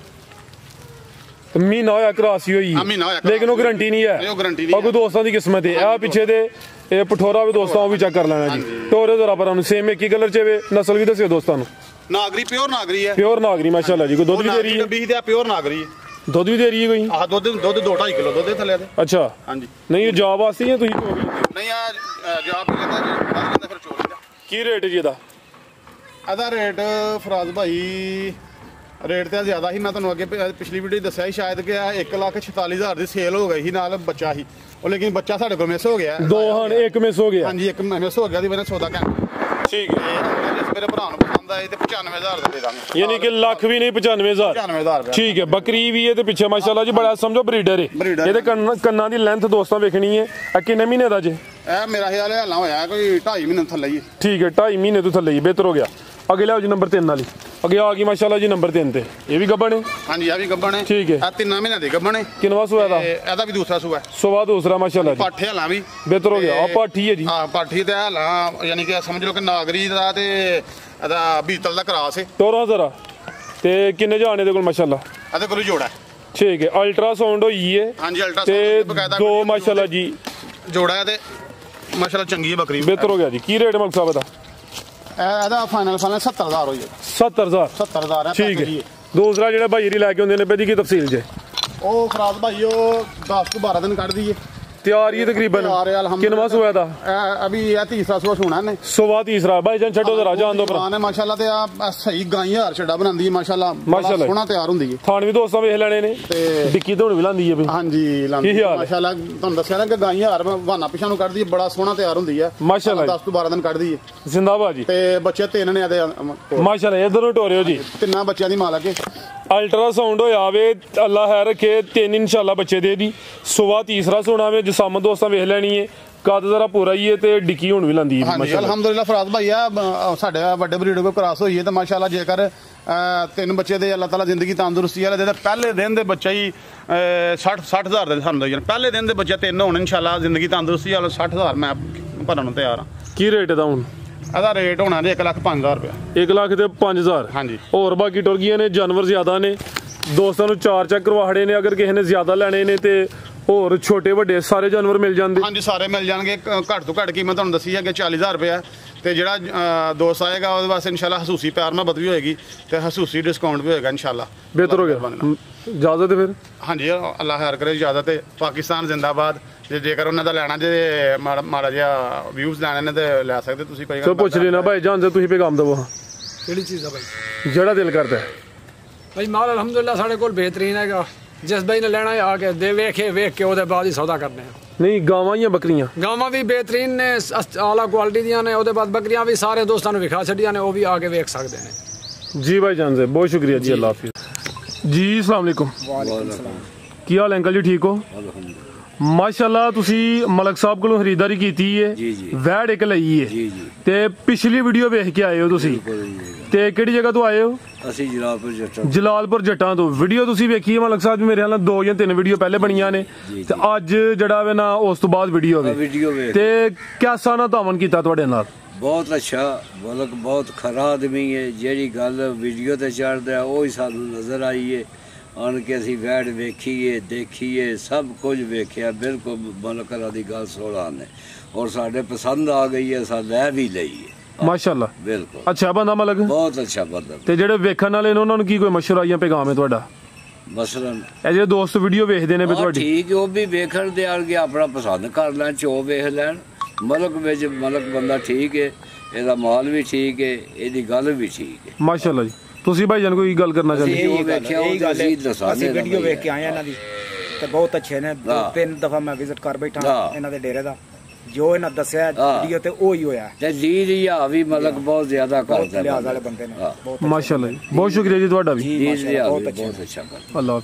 ਮਹੀਨਾ ਹੋਇਆ ਕਰਾਸੀ ਹੋਈ ਹਾਂ, ਮਹੀਨਾ ਹੋਇਆ ਕਰਾਸੀ ਲੇਕਿਨ ਉਹ ਗਾਰੰਟੀ ਨਹੀਂ ਹੈ ਨਹੀਂ, ਉਹ guarantee ਨਹੀਂ ਉਹ ਕੋਈ ਦੋਸਤਾਂ ਦੀ ਕਿਸਮਤ ਹੈ ਆ ਪਿੱਛੇ ਦੇ ਇਹ ਪਠੋਰਾ ਵੀ ਦੋਸਤਾਂ ਉਹ ਵੀ ਚੈੱਕ ਕਰ ਲੈਣਾ ਜੀ ਟੋਰੇ ਜ਼ਰਾ ਪਰ ਉਹਨੂੰ ਸੇਮ ਇੱਕ ਹੀ ਕਲਰ ਚ ਵੇ ਨਸਲ ਵੀ ਦੱਸਿਓ ਦੋਸਤਾਂ ਨੂੰ ਨਾਗਰੀ ਪਿਓਰ ਨਾਗਰੀ ਹੈ ਪਿਓਰ ਨਾਗਰੀ ਮਾਸ਼ਾਅੱਲਾ ਜੀ ਕੋਈ ਦੁੱਧ ਵੀ ਦੇ ਰਹੀ ਹੈ ਡੱਬੀ ਤੇ ਪਿਓਰ ਨਾਗਰੀ ਹੈ ਦੁੱਧ ਵੀ ਦੇ ਰਹੀ ਹੈ ਕੋਈ? ਆਹ ਦੁੱਧ 2.5 ਕਿਲੋ ਦੁੱਧ ਦੇ ਥੱਲੇ ਦੇ। ਅੱਛਾ, ਹਾਂਜੀ। ਨਹੀਂ ਇਹ ਜਵਾਬ ਵਾਸਤੇ ਜਾਂ ਤੁਸੀਂ ਚੋ ਗਏ? ਨਹੀਂ ਆ ਜਵਾਬ ਵੀ ਲੈਂਦਾ ਜੀ, ਬਾਅਦ ਲੈਂਦਾ ਫਿਰ ਚੋਰੀ ਦਾ। ਕੀ ਰੇਟ ਜੀ ਇਹਦਾ? ਇਹਦਾ ਰੇਟ ਫਰਾਜ਼ ਭਾਈ ਰੇਟ ਤੇ ਜ਼ਿਆਦਾ ਸੀ, ਮੈਂ ਤੁਹਾਨੂੰ ਅੱਗੇ ਪਿਛਲੀ ਵੀਡੀਓ ਦੱਸਿਆ ਸੀ ਸ਼ਾਇਦ ਕਿ 1,46,000 ਦੀ ਸੇਲ ਹੋ ਗਈ ਸੀ, ਨਾਲ ਬੱਚਾ ਸੀ ਉਹ, ਲੇਕਿਨ ਬੱਚਾ ਸਾਡੇ ਕੋਲ ਮਿਸ ਹੋ ਗਿਆ। ਦੋ ਹਨ, ਇੱਕ ਮਿਸ ਹੋ ਗਿਆ। ਹਾਂਜੀ, ਇੱਕ ਮਿਸ ਹੋ ਗਿਆ ਦੀ ਵਜ੍ਹਾ ਸੌਦਾ ਕਹਿ। ਠੀਕ ਹੈ, ਜਿਸ ਮੇਰੇ ਭਰਾ ਨੂੰ ਪਸੰਦ ਆਏ ਤੇ 95,000 ਦੇ ਦਾਂਗੇ। ਯਾਨੀ ਕਿ ਲੱਖ ਵੀ ਨਹੀਂ, 95,000। 95,000 ਠੀਕ ਹੈ। ਬੱਕਰੀ ਵੀ ਹੈ ਤੇ ਪਿੱਛੇ ਮਾਸ਼ਾਅੱਲਾ ਜੀ ਬੜਾ ਸਮਝੋ ਬਰੀਡਰ ਹੈ। ਇਹਦੇ ਕੰਨਾਂ ਦੀ ਲੈਂਥ ਦੋਸਤਾਂ ਵੇਖਣੀ ਹੈ। ਇਹ ਕਿੰਨੇ ਮਹੀਨੇ ਦਾ ਜੇ? ਇਹ ਮੇਰਾ ਖਿਆਲ ਹਾਲਾਂ ਹੋਇਆ ਕੋਈ 2.5 ਮਹੀਨੇ ਥੱਲੇ ਹੀ। ਠੀਕ ਹੈ, 2.5 ਮਹੀਨੇ ਤੋਂ ਥੱਲੇ ਹੀ, ਬਿਹਤਰ ਹੋ ਗਿਆ। ਅੱਗੇ ਲਿਆਓ ਜੀ ਨੰਬਰ 3 ਵਾਲੀ। ਅੱਗੇ ਆ ਗਈ ਮਾਸ਼ਾਅੱਲਾ ਜੀ ਨੰਬਰ 3 ਤੇ। ਇਹ ਵੀ ਗੱਭਣ ਹੈ? ਹਾਂਜੀ, ਆ ਵੀ ਗੱਭਣ ਹੈ। ਠੀਕ ਹੈ। ਆ 3 ਮਹੀਨੇ ਦੇ ਗੱਭਣ ਹੈ। ਕਿੰਨਵਾ ਸੂਆ ਦਾ? ਇਹਦਾ ਵੀ ਦੂਸਰਾ ਸੂਆ ਹੈ। ਸਵਾ ਦੂਸਰਾ ਮਾਸ਼ਾਅੱਲਾ ਜੀ। ਪਾਠੇ ਹਾਲਾਂ ਵੀ ਬਿਹਤਰ ਹੋ ਗਿਆ। ਆ ਪਾਠੀ ਹੈ ਜੀ। ਹਾਂ, ਪਾਠੀ ਤੇ ਹਾਲਾਂ ਯਾਨੀ ਕਿ ਸਮਝ ਲਓ ਕਿ ਨਾਗਰੀ ਦਾ ਤੇ ਇਹਦਾ ਬੀਤਲ ਦਾ ਕਰਾਸ ਹੈ। ਤੋਰਾ ਜ਼ਰਾ। ਤੇ ਕਿੰਨੇ ਜਾਣੇ ਦੇ ਕੋਲ ਮਾਸ਼ਾਅੱਲਾ? ਇਹਦੇ ਕੋਲ ਜੋੜਾ। ਠੀਕ ਹੈ। ਅਲਟਰਾਸਾਊਂਡ ਹੋਈ ਹੈ ਹਾਂਜੀ, ਤੇ ਅਲਟਰਾਸਾਊਂਡ ਬਕਾਇਦਾ ਦੋ ਮਾਸ਼ਾਅੱਲਾ ਜੀ ਜੋੜਾ ਹੈ ਤੇ ਮਾਸ਼ਾਅੱਲਾ ਚੰਗੀ ਹੈ ਬੱਕਰੀ। ਬਿਹਤਰ ਹੋ ਗਿਆ ਜੀ। ਕੀ ਰੇਟ ਮਲਕ ਸਾਹਿਬ ਇਹਦਾ? ਇਹਦਾ ਫਾਈਨਲ 70,000 ਹੋਈ ਹੈ। 70,000। 70,000 ਹੈ। ਠੀਕ ਹੈ। ਦੂਸਰਾ ਜਿਹੜਾ ਭਾਈ ਰੀ ਲੈ ਕੇ ਆਉਂਦੇ ਨੇ ਪਹਿਦੀ ਕੀ ਤਫਸੀਲ ਜੇ? ਉਹ ਫਰਾਜ਼ ਭਾਈ ਉਹ 10 ਤੋਂ 12 ਦਿਨ ਕੱਢ ਦਈਏ। ਤਿਆਰ ਹੀ ਤਕਰੀਬਨ। ਕਿੰਨਵਾ ਸੂਆ ਦਾ? अभी यह तीसरा सुबह सुना ने सुबह तीसरा भाई जान छड्डो जरा जान दो पर ने माशाल्लाह ते आ सही गाई हार छड्डा बनांदी है माशाल्लाह माशाल्लाह सोहना तैयार हुंदी है। थान भी दोस्तां वेख लेने ने ते डिक्की धोण भी लांदी है भी। हां जी लांदी की हाल है? माशाल्लाह तुहानू दस्सिया ना कि गाई हार बहाना पिछा नु कढदी है, बड़ा सोहना तैयार हुंदी है माशाल्लाह। 10 ਤੋਂ 12 ਦਿਨ ਕੱਢਦੀ ਹੈ। जिंदाबाद जी। ਤੇ ਬੱਚੇ ਤਿੰਨ ਨੇ ਇਹਦੇ माशाल्लाह इधरों टोरियो जी। ਤਿੰਨਾਂ ਬੱਚਿਆਂ ਦੀ ਮਾਲਕ ਹੈ। अल्ट्रासाउंड होया वे अल्लाह है रखे 3 इंशाल्लाह बच्चे दे दी। सुबह तीसरा सोना वे जिसाम दोस्तां वेख लेनी है। कद जरा पूरा ही है ते डिक्की हुण भी लांदी है ਹਾਂਜੀ ਅਲਹਮਦੁਲਿਲਾ ਫਰਾਜ਼ ਭਾਈ ਆ ਸਾਡੇ ਵੱਡੇ ਬਰੀਡਰ ਕੋ ਕ੍ਰਾਸ ਹੋਈ ਹੈ ਤੇ ਮਾਸ਼ਾਅੱਲਾ ਜੇਕਰ ਤਿੰਨ ਬੱਚੇ ਦੇ ਅੱਲਾਹ ਤਾਲਾ ਜ਼ਿੰਦਗੀ ਤੰਦਰੁਸਤੀ ਵਾਲੇ ਦੇ ਪਹਿਲੇ ਦਿਨ ਦੇ ਬੱਚਾ ਹੀ 60,000 ਦੇ ਸਾਨੂੰ ਦੇ ਪਹਿਲੇ ਦਿਨ ਦੇ ਬੱਚੇ ਤਿੰਨ ਹੋਣ ਇਨਸ਼ਾਅੱਲਾ ਜ਼ਿੰਦਗੀ ਤੰਦਰੁਸਤੀ ਵਾਲੇ 60,000 ਮੈਂ ਭਰਨ ਨੂੰ ਤਿਆਰ ਹਾਂ। की रेट है हुण? ਇਹਦਾ ਰੇਟ ਹੋਣਾ ਜੀ 1,05,000 ਰੁਪਏ। 1 ਲੱਖ ਤੇ 5,000। ਹਾਂਜੀ। ਹੋਰ ਬਾਕੀ ਟੁਰ ਗਈਆਂ ਨੇ ਜਾਨਵਰ ਜ਼ਿਆਦਾ ਨੇ ਦੋਸਤਾਂ ਨੂੰ 4 ਚੈੱਕ ਕਰਵਾੜੇ ਨੇ। ਅਗਰ ਕਿਸੇ ਨੇ ਜ਼ਿਆਦਾ ਲੈਣੇ ਨੇ ਤੇ ਹੋਰ ਛੋਟੇ ਵੱਡੇ ਸਾਰੇ ਜਾਨਵਰ ਮਿਲ ਜਾਂਦੇ। ਹਾਂਜੀ ਸਾਰੇ ਮਿਲ ਜਾਣਗੇ। ਘੱਟ ਤੋਂ ਘੱਟ ਕੀਮਤ ਤੁਹਾਨੂੰ ਦੱਸੀ ਹੈ ਕਿ 40,000 ਰੁਪਏ ਹੈ ਤੇ ਜਿਹੜਾ ਦੋਸਤ ਆਏਗਾ ਉਹਦੇ ਵਾਸਤੇ ਇਨਸ਼ਾਅੱਲਾ ਹਸੂਸੀ ਪਿਆਰ ਮੁਹੱਬਤ ਵੀ ਹੋਏਗੀ ਤੇ ਹਸੂਸੀ ਡਿਸਕਾਊਂਟ ਵੀ ਹੋਏਗਾ ਇਨਸ਼ਾਅੱਲਾ। ਬਿਹਤਰ ਹੋ ਗਿਆ। ਇਜਾਜ਼ਤ ਫਿਰ? ਹਾਂਜੀ ਅੱਲਾਹ ਖੈਰ ਕਰੇ। ਇਜਾਜ਼ਤ ਹੈ। ਪਾਕਿਸਤਾਨ ਜ਼ਿੰਦਾਬਾਦ। ਜੇਕਰ ਉਹਨਾਂ ਦਾ ਲੈਣਾ ਜੇ ਮਾੜਾ ਜਿਹਾ ਵਿਊਜ਼ ਲੈਣੇ ਨੇ ਤੇ ਲੈ ਸਕਦੇ ਤੁਸੀਂ। ਕੋਈ ਸੋ ਪੁੱਛ ਲੈਣਾ ਭਾਈ ਜਾਨ ਤੁਸੀਂ ਪੈਗਾਮ ਦਵੋ। ਕਿਹੜੀ ਚੀਜ਼ ਆ ਭਾਈ? ਜਿਹੜਾ ਦਿਲ ਕਰਦਾ ਭਾਈ ਮਾਲ ਅਲਹਮਦੁਲਿਲਾ ਸਾਡੇ ਕੋਲ ਬਿਹਤਰੀਨ ਹੈਗਾ। ਜਿਸ ਬਾਈ ਨੇ ਲੈਣਾ ਹੈ ਆ ਕੇ ਦੇ ਵੇਖ ਕੇ ਉਹਦੇ ਬਾਅਦ ਹੀ ਸੌਦਾ ਕਰਨੇ ਆ। ਨਹੀਂ ਗਾਵਾਂ ਜਾਂ ਬੱਕਰੀਆਂ? ਗਾਵਾਂ ਵੀ ਬਿਹਤਰੀਨ ਨੇ, ਆਲਾ ਕੁਆਲਿਟੀ ਦੀਆਂ ਨੇ। ਉਹਦੇ ਬਾਅਦ ਬੱਕਰੀਆਂ ਵੀ ਸਾਰੇ ਦੋਸਤਾਂ ਨੂੰ ਵਿਖਾ ਛੱਡੀਆਂ ਨੇ, ਉਹ ਵੀ ਆ ਕੇ ਵੇਖ ਸਕਦੇ ਨੇ। ਜੀ ਭਾਈ ਜਾਨ ਬਹੁਤ ਸ਼ੁਕਰੀਆ ਜੀ। ਅੱਲਾਹ ਹਾਫਿਜ਼ ਜੀ। अस्सलाम वालेकुम। ਕੀ ਹਾਲ ਅੰਕਲ ਜੀ? ਠੀਕ ਹੋ? ਮਾਸ਼ਾਅੱਲਾ ਤੁਸੀਂ ਮਲਕ ਸਾਹਿਬ ਕੋਲੋਂ ਖਰੀਦਦਾਰੀ ਕੀਤੀ ਹੈ। ਵੈੜ ਇੱਕ ਲਈ ਹੈ ਤੇ ਪਿਛਲੀ ਵੀਡੀਓ ਵੇਖ ਕੇ ਆਏ ਹੋ ਤੁਸੀਂ ਤੇ ਕਿਹੜੀ ਜਗ੍ਹਾ ਤੋਂ ਆਏ ਹੋ? ਅਸੀਂ ਜਲਾਲਪੁਰ ਜੱਟਾਂ ਤੋਂ। ਵੀਡੀਓ ਤੁਸੀਂ ਵੇਖੀ ਹੈ ਮਲਕ ਸਾਹਿਬ? ਮੇਰੇ ਖਿਆਲ ਨਾਲ 2 ਜਾਂ 3 ਵੀਡੀਓ ਪਹਿਲੇ ਬਣੀਆਂ ਨੇ ਤੇ ਅੱਜ ਜਿਹੜਾ ਵੇ ਨਾ ਉਸ ਤੋਂ ਬਾਅਦ ਵੀਡੀਓ ਵੇ ਤੇ ਕਿਹਦਾ ਨਾ ਤਾਵਨ ਕੀਤਾ ਤੁਹਾਡੇ ਨਾਲ? ਬਹੁਤ ਅੱਛਾ ਮਲਕ ਬਹੁਤ ਖਰਾ ਆਦਮੀ ਹੈ। ਜਿਹੜੀ ਗੱਲ ਵੀਡੀਓ ਤੇ ਚੜਦਾ ਉਹ ਹੀ ਸਾਨੂੰ ਨਜ਼ਰ ਆਈ ਹੈ। ਆਣ ਕੇ ਅਸੀਂ ਵੈੜ ਵੇਖੀਏ ਦੇਖੀਏ ਸਭ ਕੁਝ ਵੇਖਿਆ। ਬਿਲਕੁਲ ਮਲਕ ਦੀ ਗੱਲ ਸੋਹਣਾ ਨੇ ਔਰ ਸਾਡੇ ਪਸੰਦ ਆ ਗਈ ਹੈ। ਸਾ ਲੈ ਵੀ ਲਈ ਹੈ ਮਾਸ਼ਾਅੱਲਾ। ਬਿਲਕੁਲ ਅੱਛਾ ਬੰਦਾ ਮਲਕ। ਬਹੁਤ ਅੱਛਾ ਬੰਦਾ। ਤੇ ਜਿਹੜੇ ਵੇਖਣ ਵਾਲੇ ਨੇ ਉਹਨਾਂ ਨੂੰ ਕੀ ਕੋਈ ਮਸ਼ਵਰਾ ਜਾਂ ਪੈਗਾਮ ਹੈ ਤੁਹਾਡਾ? ਮਸਲਨ ਇਹ ਜਿਹੜੇ ਦੋਸਤ ਵੀਡੀਓ ਵੇਖਦੇ ਨੇ ਵੀ ਤੁਹਾਡੀ ਠੀਕ ਉਹ ਵੀ ਵੇਖਣ ਦੇ ਆਣਗੇ ਆਪਣਾ ਪਸੰਦ ਕਰ ਲੈਣ ਚੋ ਵੇਖ ਲੈਣ। ਮਲਕ ਵਿੱਚ ਮਲਕ ਬੰਦਾ ਠੀਕ ਹੈ। ਇਹਦਾ ਮਾਲ ਵੀ ਠੀਕ ਹੈ। ਇਹਦੀ ਗੱਲ ਵੀ ਠੀਕ ਹੈ ਮਾਸ਼ਾਅੱਲਾ ਜੀ। ਤੁਸੀਂ ਭਾਈ ਜਾਨ ਕੋਈ ਗੱਲ ਕਰਨਾ ਚਾਹੁੰਦੇ? ਅਸੀਂ ਵੀਡੀਓ ਵੇਖ ਕੇ ਆਏ ਇਹਨਾਂ ਦੀ ਤੇ ਬਹੁਤ ਅੱਛੇ ਨੇ। 2-3 ਦਫਾ ਮੈਂ ਵਿਜ਼ਿਟ ਕਰ ਬੈਠਾ ਇਹਨਾਂ ਦੇ ਡੇਰੇ ਦਾ। ਜੋ ਇਹਨਾਂ ਦੱਸਿਆ ਵੀਡੀਓ ਤੇ ਉਹ ਹੀ ਹੋਇਆ ਤੇ ਜੀ ਰਿਆ ਵੀ ਮਲਕ ਬਹੁਤ ਜ਼ਿਆਦਾ ਕਰਦਾ। ਲਿਹਾਜ਼ ਵਾਲੇ ਬੰਦੇ ਨੇ। ਮਾਸ਼ਾਅੱਲਾ ਜੀ। ਬਹੁਤ ਸ਼ੁਕਰੀਆ ਜੀ ਤੁਹਾਡਾ ਵੀ। ਜੀ ਬਹੁਤ ਅੱਛਾ। ਅੱਲਾਹ।